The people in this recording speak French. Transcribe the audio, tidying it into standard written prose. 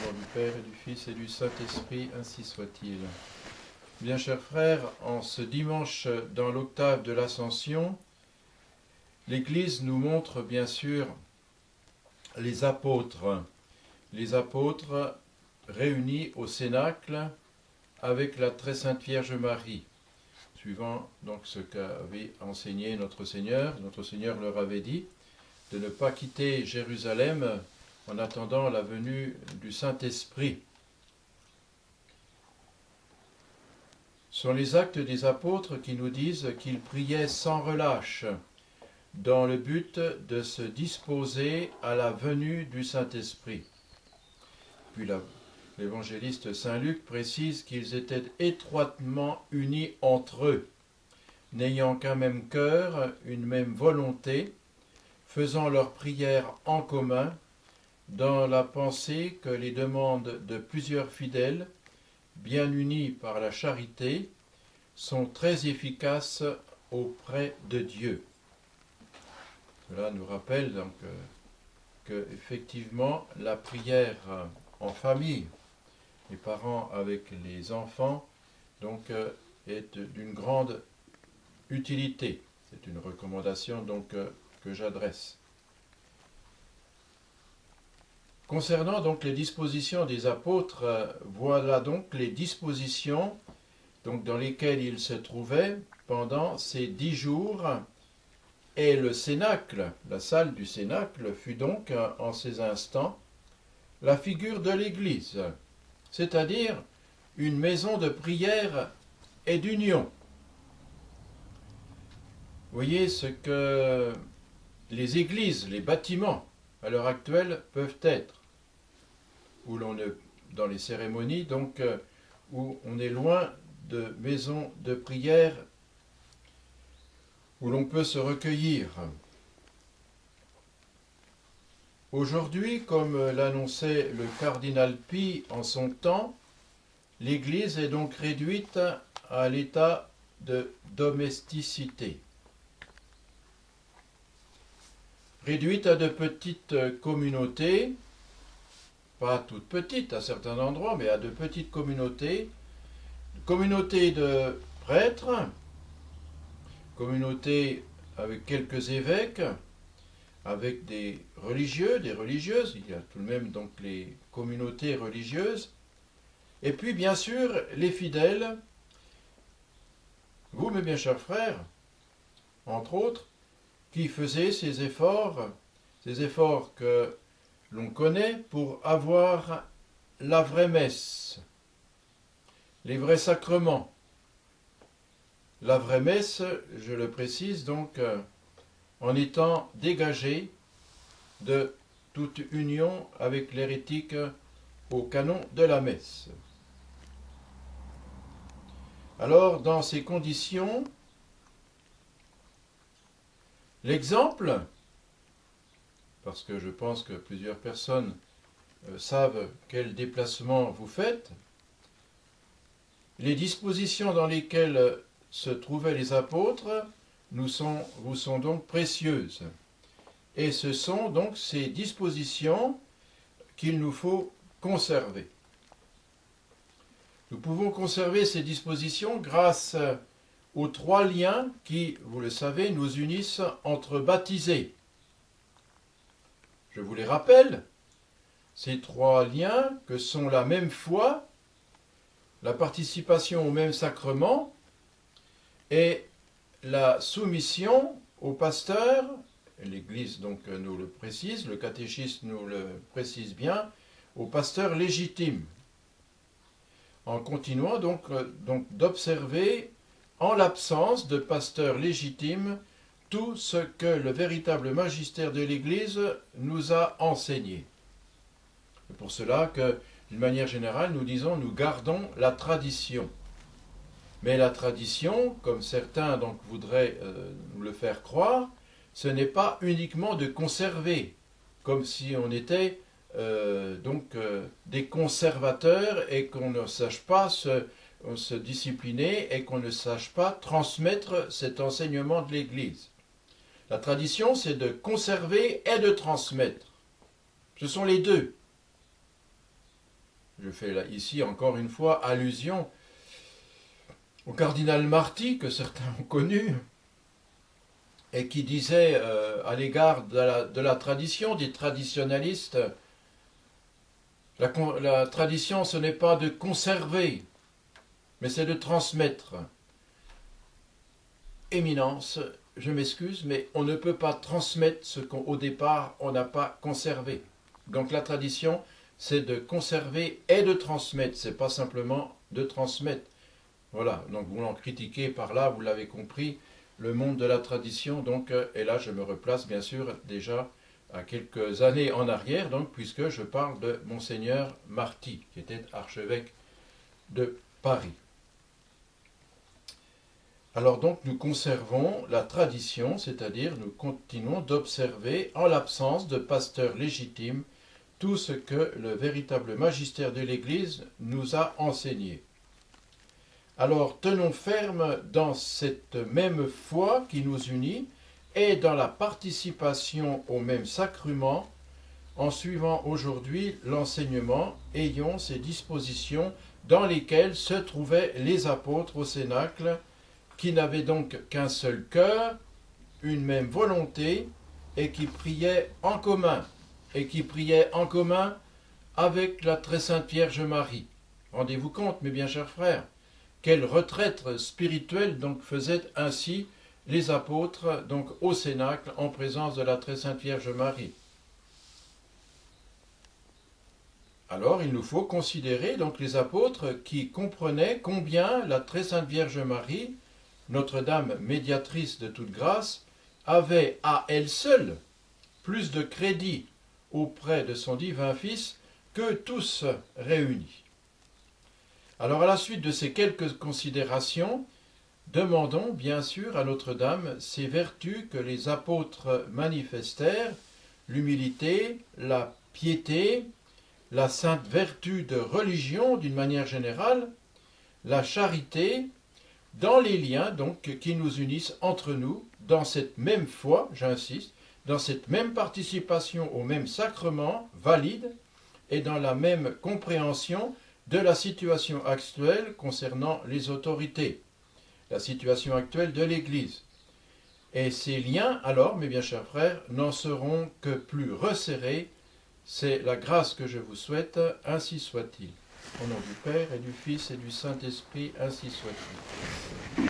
Au nom du Père et du Fils et du Saint-Esprit, ainsi soit-il. Bien chers frères, en ce dimanche dans l'octave de l'Ascension, l'Église nous montre bien sûr les apôtres réunis au Cénacle avec la très sainte Vierge Marie, suivant donc ce qu'avait enseigné notre Seigneur. Notre Seigneur leur avait dit de ne pas quitter Jérusalem en attendant la venue du Saint-Esprit. Ce sont les actes des apôtres qui nous disent qu'ils priaient sans relâche, dans le but de se disposer à la venue du Saint-Esprit. Puis l'évangéliste Saint Luc précise qu'ils étaient étroitement unis entre eux, n'ayant qu'un même cœur, une même volonté, faisant leurs prières en commun, dans la pensée que les demandes de plusieurs fidèles, bien unis par la charité, sont très efficaces auprès de Dieu. Cela nous rappelle donc que effectivement la prière en famille, les parents avec les enfants, donc est d'une grande utilité. C'est une recommandation donc que j'adresse. Concernant donc les dispositions des apôtres, voilà donc les dispositions donc dans lesquelles ils se trouvaient pendant ces 10 jours. Et le Cénacle, la salle du Cénacle, fut donc en ces instants la figure de l'Église, c'est-à-dire une maison de prière et d'union. Vous voyez ce que les églises, les bâtiments, à l'heure actuelle, peuvent être, où l'on est dans les cérémonies, donc où on est loin de maisons de prière, où l'on peut se recueillir. Aujourd'hui, comme l'annonçait le cardinal Pie en son temps, l'Église est donc réduite à l'état de domesticité. Réduite à de petites communautés, pas toutes petites à certains endroits, mais à de petites communautés de prêtres, communautés avec quelques évêques, avec des religieux, des religieuses, il y a tout de même donc les communautés religieuses, et puis bien sûr les fidèles, vous mes bien chers frères, entre autres, qui faisaient ces efforts que l'on connaît pour avoir la vraie messe, les vrais sacrements. La vraie messe, je le précise donc, en étant dégagé de toute union avec l'hérétique au canon de la messe. Alors, dans ces conditions, l'exemple, parce que je pense que plusieurs personnes savent quel déplacement vous faites, les dispositions dans lesquelles se trouvaient les apôtres vous sont donc précieuses. Et ce sont donc ces dispositions qu'il nous faut conserver. Nous pouvons conserver ces dispositions grâce aux 3 liens qui, vous le savez, nous unissent entre baptisés. Je vous les rappelle, ces 3 liens que sont la même foi, la participation au même sacrement et la soumission au pasteur. L'Église donc nous le précise, le catéchisme nous le précise bien, au pasteur légitime. En continuant donc d'observer, en l'absence de pasteur légitime, tout ce que le véritable magistère de l'Église nous a enseigné. C'est pour cela que, d'une manière générale, nous disons, nous gardons la tradition. Mais la tradition, comme certains donc voudraient nous le faire croire, ce n'est pas uniquement de conserver, comme si on était des conservateurs et qu'on ne sache pas se discipliner et qu'on ne sache pas transmettre cet enseignement de l'Église. La tradition, c'est de conserver et de transmettre. Ce sont les deux. Je fais là, ici encore une fois allusion au cardinal Marty, que certains ont connu, et qui disait à l'égard de la tradition, des traditionalistes, la tradition, ce n'est pas de conserver, mais c'est de transmettre. Éminence, je m'excuse, mais on ne peut pas transmettre ce qu'au départ on n'a pas conservé. Donc la tradition, c'est de conserver et de transmettre, c'est pas simplement de transmettre. Voilà, donc voulant critiquer par là, vous l'avez compris, le monde de la tradition, donc, et là je me replace bien sûr déjà à quelques années en arrière, donc puisque je parle de Monseigneur Marty, qui était archevêque de Paris. Alors donc nous conservons la tradition, c'est-à-dire nous continuons d'observer, en l'absence de pasteurs légitimes, tout ce que le véritable magistère de l'Église nous a enseigné. Alors tenons ferme dans cette même foi qui nous unit et dans la participation au même sacrement, en suivant aujourd'hui l'enseignement, ayons ces dispositions dans lesquelles se trouvaient les apôtres au Cénacle, qui n'avaient donc qu'un seul cœur, une même volonté, et qui priaient en commun, avec la très sainte Vierge Marie. Rendez-vous compte, mes bien chers frères, quelle retraite spirituelle donc faisaient ainsi les apôtres donc au Cénacle en présence de la très sainte Vierge Marie. Alors il nous faut considérer donc les apôtres qui comprenaient combien la très sainte Vierge Marie, Notre-Dame médiatrice de toute grâce, avait à elle seule plus de crédit auprès de son divin Fils que tous réunis. Alors à la suite de ces quelques considérations, demandons bien sûr à Notre-Dame ces vertus que les apôtres manifestèrent, l'humilité, la piété, la sainte vertu de religion d'une manière générale, la charité, dans les liens donc qui nous unissent entre nous, dans cette même foi, j'insiste, dans cette même participation au même sacrement valide et dans la même compréhension de la situation actuelle concernant les autorités, la situation actuelle de l'Église. Et ces liens, alors, mes bien chers frères, n'en seront que plus resserrés. C'est la grâce que je vous souhaite, ainsi soit-il. Au nom du Père et du Fils et du Saint-Esprit, ainsi soit-il.